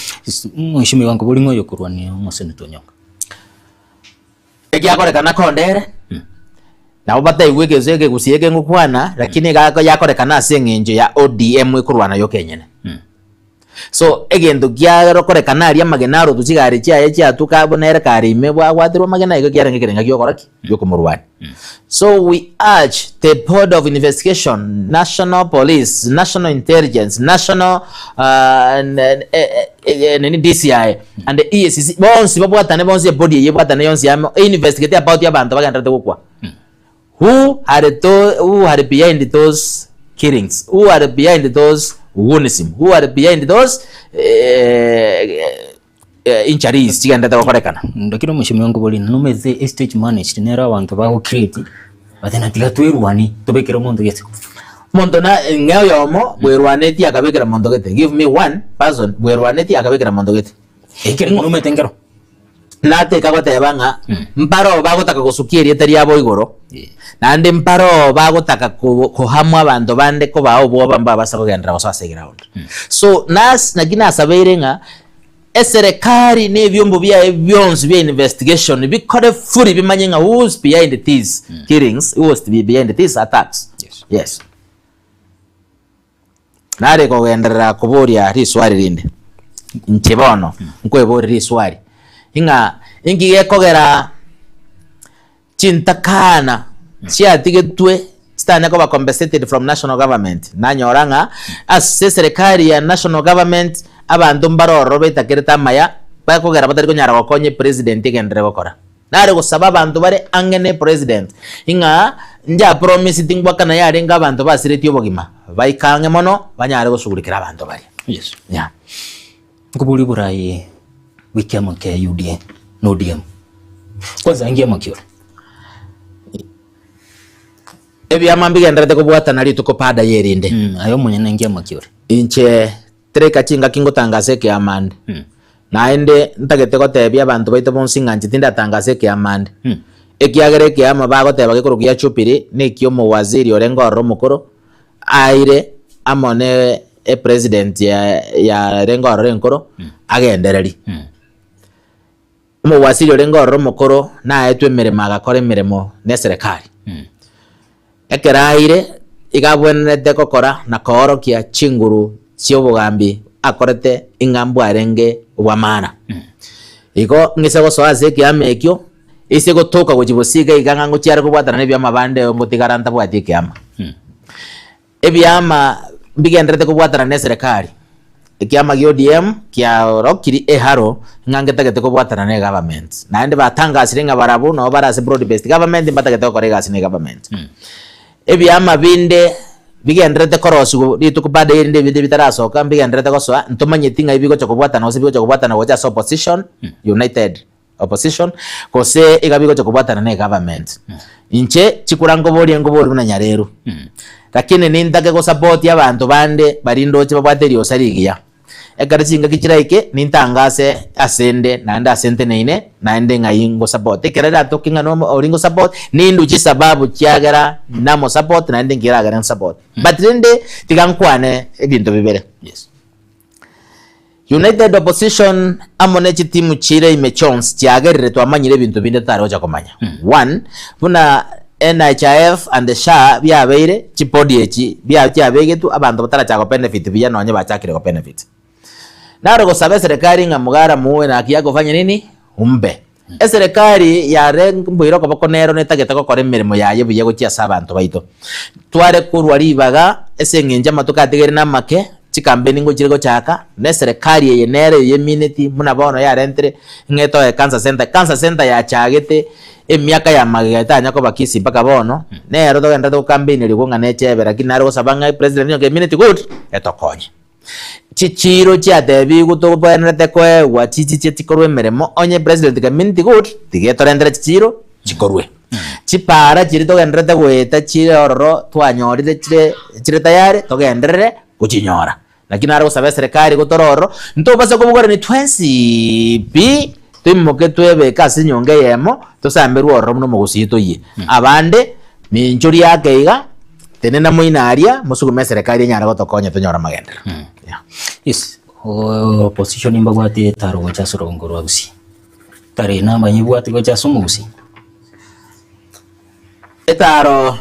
Mwishimi wangu buli ngoyo kurwania omuseneta Onyonka
ekyakorekana kondere nabo bataiwegezege gusiege ngukwana lakini gako yakorekana ase ng'enjo ya ODM ikurwana yo kenyene so egento gyarokorekana aria magenaro tuchigari chiaye chiatuka bonere karime bwagwatirwa magena igo gyarenge kerenga gyokoraki gyokumurwani so we urge the board of investigation, national police, national intelligence, national DCI and the EACC bonsi babwatane bonsi body yebwatane yonsi yamo investigate about yabantu bagendete gukwa who are behind those killings, who are behind those wonism, who are behind those injuries chigenda bakorekana
ndakiro mwishimi wangu buli numeze estate managed nera abantu bago create batena tigatwirwani tobekera mondo yese
mondo na ngeo yomo bwerwaneti akabekera mondo gete give me one person bwerwaneti akabekera mondo gete
ekere nume tengero
nate kagotebanga mparo bagotaka gusukieria tari abo igoro nande mparo bagotaka kuhamwa abantu bande ko bawo bo bamba basakogendera basase ground so nas nagina saberenga eserikali ne byombo bya byonzi bya investigation bikore furi bimanyenga who's behind these killings, who's behind these attacks. Yes nare ko gendera kuburia riswari rinde nkibono nkwebori riswari inga ingiye kogera chintakana chiatigetwe stanya ko ba compensated from national government nanyoranga as serikali ya national government abantu mbaroro betakireta maya bakogera batari konyara gokonye president igendere gokora nare gusaba abantu bare angene president inga nja promise tingwa kana yare nga abantu basireti obogima baikange mono banyare gusugurikira abantu bari.
Yes.
Yeah.
Ngubuli burayi wikiama ke UDA no DM. Kwanza ingia makiora.
Ebyama mbigenderete kubwatana rito ko pada yerinde.
Ayo munye nangia makiora.
Inche tereka chinga kingotangase ke amande. Naende ntagete gotebia abantu baito bonsinganchi tindatangase ke amande. Ekiagere ke ama bagoteba gikuru gya chupiri nikyo mu waziri orengo romukuru aire amone president ya rengo renkoro agendereri. Mu waziri orengo romukuru na etwe mirimo agakora imirimo ne serikali. Ekeraire igabwenete kokora na koorokia chinguru ciobugambi akorete ingambu arenge ubwamana. Iko ngise gosoase kiame ekyo ise gotoka gujibosiga iganga ngucyare kubwatana ne byama bande ngotigaranta bwati kiama. Ebyama mbigenderete kubwatana ne serikali. Ikiama gyo DM kya rokiri eharo ngangetagete kubwatana ne government. Naende batangasire nga barabu no barase broad based government mbatagete korega sine government. Ebyama binde bigenderete korosu ritu kubade inde bide bitarasoka bigenderete kosoa ntomanye tinga ibigo cyo kubwatana ose bigo cyo kubwatana goja opposition united opposition kose igabigo cyo kubwatana ne government inche chikurango bori na nyareru lakini nindage go support y'abantu bande barindo cyo babwateri osarigiya ekaracinga kikiraike nintangase asende nanda asente neine naende ngayingo support ekerera tokinga no oringo support nindu chi sababu kyagara namo support naende ngiragara support but rinde tigankwane ebintu bibere.
Yes.
United opposition amone chitimu chire imechons kyagerere twamanyire ebintu binde taro cha komanya. One buna NHIF and the SHA byabeire chipodi echi byabegetu abantu batara cha benefit bya nonye bachakire ko benefit. Naro gosabe serikali nga mugara muwe na kiyago fanya nini umbe. Serikali ya rengmbwiro ko bakonero netageta ko kore mirimo yaye buye gukia sabantu baito. Tware kurwari baga esengenja matuka tigere namake chikambeni ngo chirego chaka ne serikali ye nere ye minute munabono ya rentre ngeto e cancer center ya chagete emyaka ya mageta nyako bakisi mpaka bono nero to enda to kambeni liko ngane chebera kinaro sabanga president yo minute good etokonye. Chichiro chia debi guto bwenete kwe wa chichi chikorwe meremo onye president ka minti good tigeto rendere chichiro chikorwe chipara chirito gendrete gweta chiroro twanyorire chire tayari to gendrere kuchinyora lakini ara usabe serikali gutororo nto base kubugora ni 20 pi timoke twebe kasi nyonge yemo to samberu oro muno mugusito yi abande minchuri yake iga tenena muinaria musugume serikali nyara gotokonya tonyora magendera.
Yes. Opposition imbagwate taro gocha sorongoro agusi. Tare namba nyibwate gocha sumusi.
Etaro.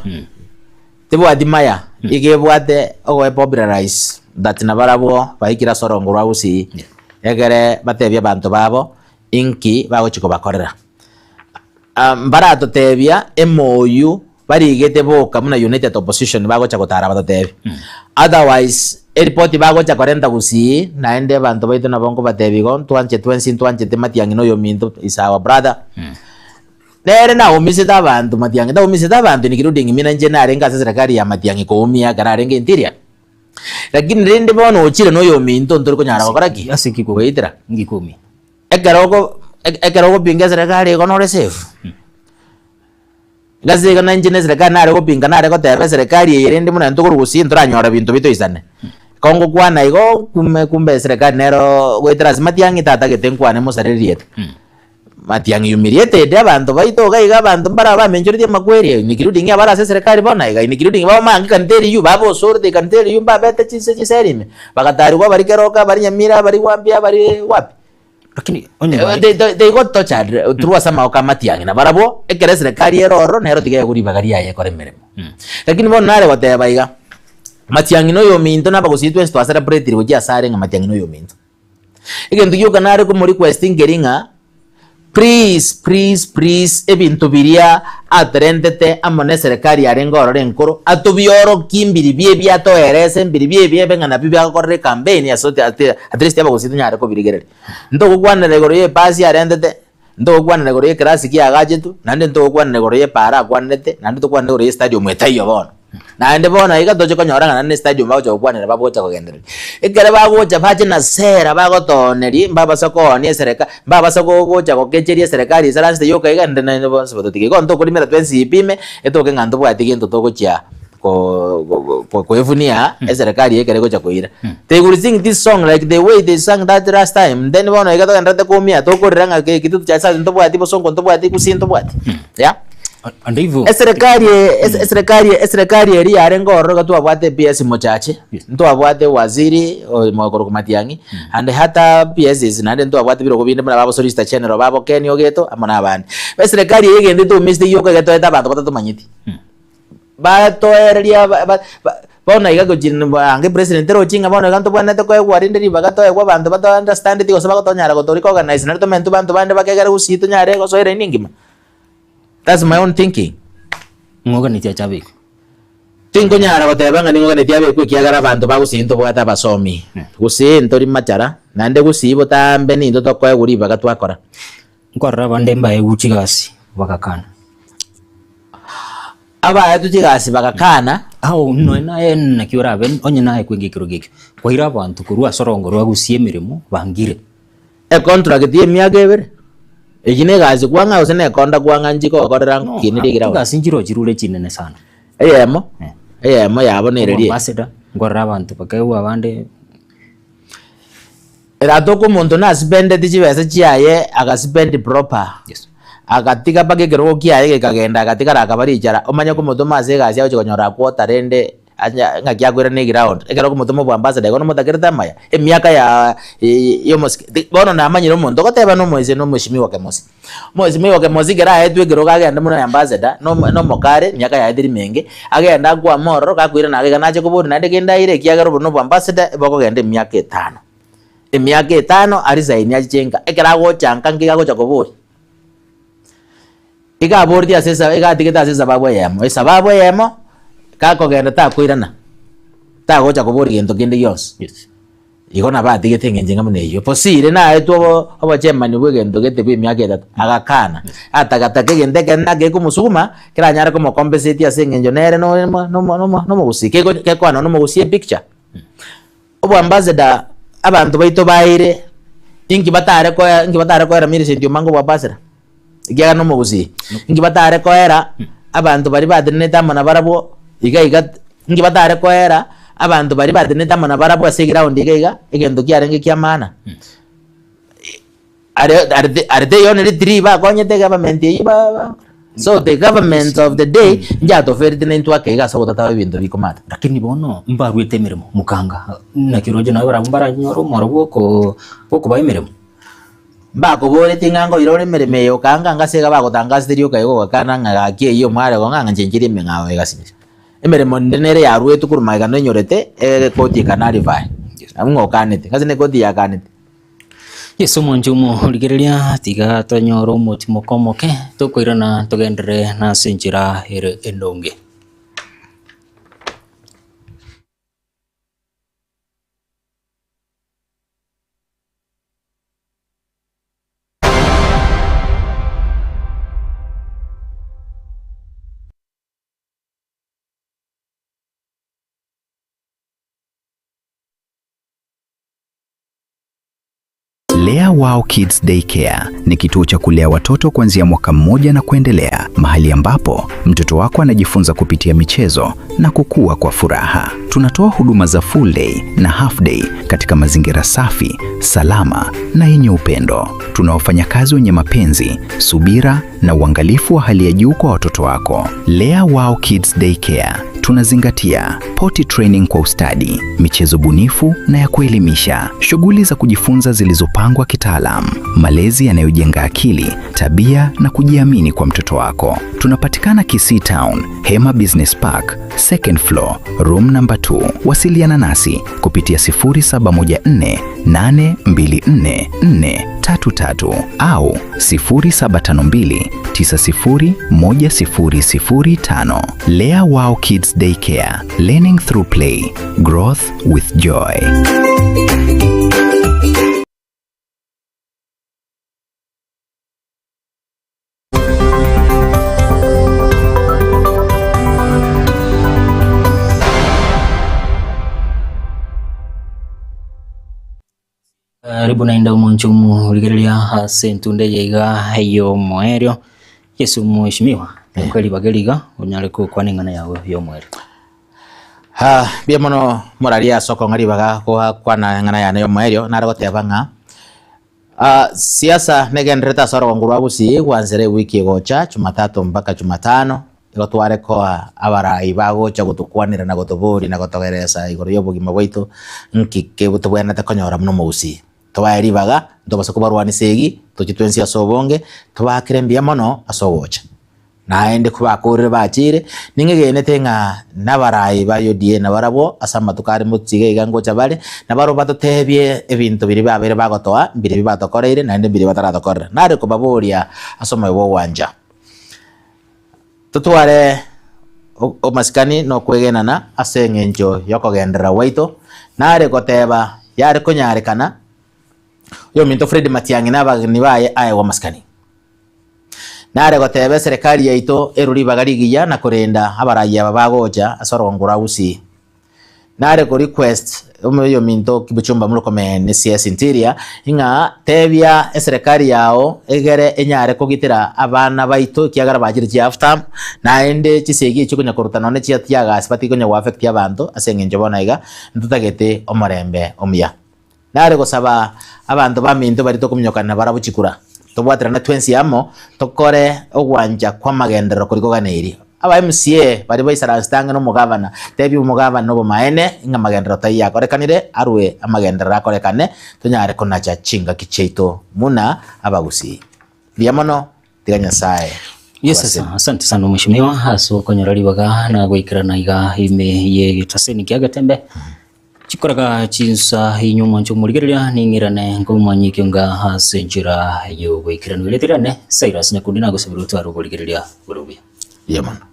Tibo adimaya igebwate ogo popularize that nabarabo baikira sorongoro agusi. Egere batebya bantu babo inki bago chiko bakorera. Barato tebya MOU barigete boka muna United Opposition bago chakotara batotebe. Otherwise report bago chakorenta gusi naende bantu baito na bongo batebigo tuanche tematiangi no yominto is our brother. Nere na umisita bantu matiangi da umisita bantu nikirudi ngimina nje na renga serikali ya matiangi ko umia gara renga interior. Lakini rende bono ochire no yominto ntoriko nyara bakaraki
asiki ko
weitira
ngikumi.
Ekerogo pinga serikali ko no receive. Gaze kana njene serikali nare ko pinga nare ko tebe serikali yerende muna ntokuru gusi ntoranyora bintu bito isane. Kongo kwana igo kumbe serikali nero weitira matiangi tata getenkwane musaririete. Matiangi yumiriete de abantu baito gaiga abantu bara ba menjorite makweri nikirudi ngia bara serikali bona iga nikirudi ba mangi kanteri yu babo sorde kanteri yu ba beta chiserime bakatari kwa bari keroka bari nyamira bari wambia bari wapi.
Lakini onye
they got touched through sama okamatiangi na barabo ekere serikali eroro nero tige kuri bagari yaye kore meremo. Lakini bona nare wate baiga matiangi no yominto na bagositwe sto celebrate rigoja sare nga matiangi no yominto. Igendo yuka nare ko muri questing geringa please ebintu biria atrendete amone serikali arengoro renkoro atubioro kimbiri bie bia to erese mbiri bie bengana bibya korre campaign ya sote at least yaba gusito nyare ko birigerere ndo kugwana regoro ye pasi arendete ndo kwanene gore class kia gajetu nande ndo kwanene gore para kwanete nande to kwanene gore stadium etayo bono na ende bono iga toje konyora nande stadium bago kwanene babocha kugendera ikere bagocha baje na sera bagotoneri mbaba soko ni sereka mbaba soko gocha gokecheria serikali saranste yoka iga ndene bonse bototike gonto kulimera twensi ipime etoke ngando bwati ginto togocha ko evunia serikali yekere gocha kuira they will sing this song like the way they sang that last time then bono iga to ndate komia to koranga ke kitu cha sasa ndo bwati bosongo ndo bwati kusinto bwati yeah
andivyo
serikali eri arengo oroga tu abwate PS mochache ndo abwate waziri o mwakoro kumatiangi and hata PS nande ndo abwate biro kubinde mara babo solicitor general babo Ken Ogeto amana abandi serikali yegende to Mr. Yoka geto eta bantu batatu manyiti bato eria bona iga gojin ange president ro chinga bona ganto bwana to ko warinde ri bagato ko bantu bato understand ti ko saba ko nyara ko tori ko organize na to mentu bantu bande bakegera usito nyare ko so ere ningima. That's my own thinking.
Ngoga ni tia chabe.
Tingo nyara batebanga ningoga ni tiabe kwikiagara bantu bagusinto bwata basomi. Gusinto ri machara nande gusibo tambe ni to ko eguri bagatwakora.
Ngorra bande mbaye guchigasi bakakana.
Aba tuchigasi bakakana
au no na kiora ben onye nae kwingikiro giki. Kwaira bantu kurua sorongo rwa gusiemiremo bangire.
Contract ye miagebe. Ejine gazi kwanga usene konda kwanga njiko korera kinirigira
wa gasinjiro jirule chinene sana
eyemo yabonererie
ambassador ngorra abantu bakewa abande
erato ko muntu na spend dijibese chiaye aga spend proper
yes
agatika bagegero kiaye kagenda agatika rakabarichara omanya ko muntu maze gazi aho konyora kwota rende anga kyagwera ne ground egero ko muntu mo ambassador kono mutagereta maya emyaka ya yo moski bono na amanyiro muntu goteba no moise no mushimi wake mosi gera etwe gero kagenda muno ambassador no mokare myaka ya ediri menge agenda kwa moro kakwira na agenda nache kuburi na ndegenda ire kyagero no ambassador boko gende myaka 5 emyaka 5 arizaini achenga egera go chanka ngiga go chakoburi iga bordi asesa iga tigeta asesa sababu yemo kako genda ta kuirana ta gocha kuburi gento kinde yos
yes
igona ba tigete ngenjenga mune yo posire na eto aba chemani bwe gento gete bwe myaka 3 agakana atagata kegende kana ge kumusuma kira nyara ko compensate asengenjo nere no gusike ke kwa no gusie picture obo ambassador abantu baito baire ingi batare ko era miri sendio mango bwa basera igya no gusie ingi batare ko era abantu bari badine tamana barabo iga ingi batare ko era abantu bari badine tamana barabo ase ground iga egendo kyarenge kyamana are they only 3 ba konyete government iba so the government of the day njato ferite nentwa kega so tata bintu bikomata
lakini bono mbarwete mirimo mukanga na kiroje nawe barambara nyoro moro ko bayimiremo
mbako bore tingango irore mereme yo kanga ngasega bagotangazirio kayo kana ngaki iyo mware go nganga njenjiri mengawe gasini emeremo ndenere ya rwetu kurumaiga no nyorete koti kanari vai amwo kanete ngazine koti ya kanete
yeso monjumo ligereria tiga tonyoro mutimo komoke tukoirana tugendere na sinjira here endonge
Lea Wow Kids Daycare ni kituo cha kulea watoto kuanzia mwaka 1 na kuendelea, mahali ambapo mtoto wako anajifunza kupitia michezo na kukua kwa furaha. Tunatoa huduma za full day na half day katika mazingira safi, salama na yenye upendo. Tuna wafanyakazi wenye mapenzi, subira na uangalifu wa hali ya juu kwa watoto wako. Lea Wow Kids Daycare tunazingatia potty training kwa ustadi, michezo bunifu na ya kuelimisha, shughuli za kujifunza zilizopangwa kitaalamu, malezi yanayojenga akili, tabia na kujiamini kwa mtoto wako. Tunapatikana Kisii Town, Hema Business Park, second floor, room number 2. Wasiliana nasi kupitia 0714824433 au 0752901005. Lea Wow Kids Daycare, learning through play, growth with joy.
karibu na inda umonchumu uligerelia hasentunde yeiga yo mwerio Yesu mheshimiwa kweli bageliga unyale ko kwaningana yawe yo mwerio
bia mono moraria soko ngari baga ko kwana ngana ya yo mwerio narago tebanga siasa negendreta soro nguru abusi wanzere wiki gocha Jumatatu mpaka Jumatano iko tware ko abarai bagocha gutukwanira na gutuburi na gutogereza igoro yobugima bwaitu nkike butubwana takonyora muno musi twaeri baga ndobasa kubarwani segi tugitwensi asobonge twakire mbia mono asogocha naende kubakorere bachire ningegene tenga nabarai bayodie na barabo asama tukari mutige igangocha bale na baro batotebye ebintu biri babere bagotoa mbiri bibatokoreire naende mbiri bataratokorera nare ko baboria asoma ibo wanja tutware o maskani no kwegenana asengenjo yokogendera waito nare goteba yare konyarekana yo minto Fred Matiang'i nabagni baye aye wa maskani nare gotebe serikali yaito eruri bagarigiya na kurenda abaraya babagoja asorongura usi nare ko request yo minto kibuchumba mulukome ne CS Interior inga tebya serikali yao egere enyare kugitira abana baito kiagara bajire ci after naende cisegi cyo kunya kurutana ne ciatyaga sipati kunya wa affect yabantu asengenje bona iga ntutagete omorembe omya nare gosaba abantu baminto barito kumnyokana barabuchikura tobwatira na twensi yamo tokore ogwanja kwa magendero kuriko ganeri aba MCA bari baisarastanga no mugavana tebi umugavana no maene inga magendero tayya korekanire arwe amagendero akorekane tunyare konacha chinga kicheito muna abagusi liamono tiganya sae.
Yes, asante sana mheshimiwa haso konyorali baga na gwikirana iga ime ye taseni kiagatembe chikoraga chinsa inyuma nchumuligerelia ningirane ngomanyike nga hasenjira yo gwikirana wiletirane Cyrus ne kundina gusabira utwaro kuligerelia burubya
Yamana.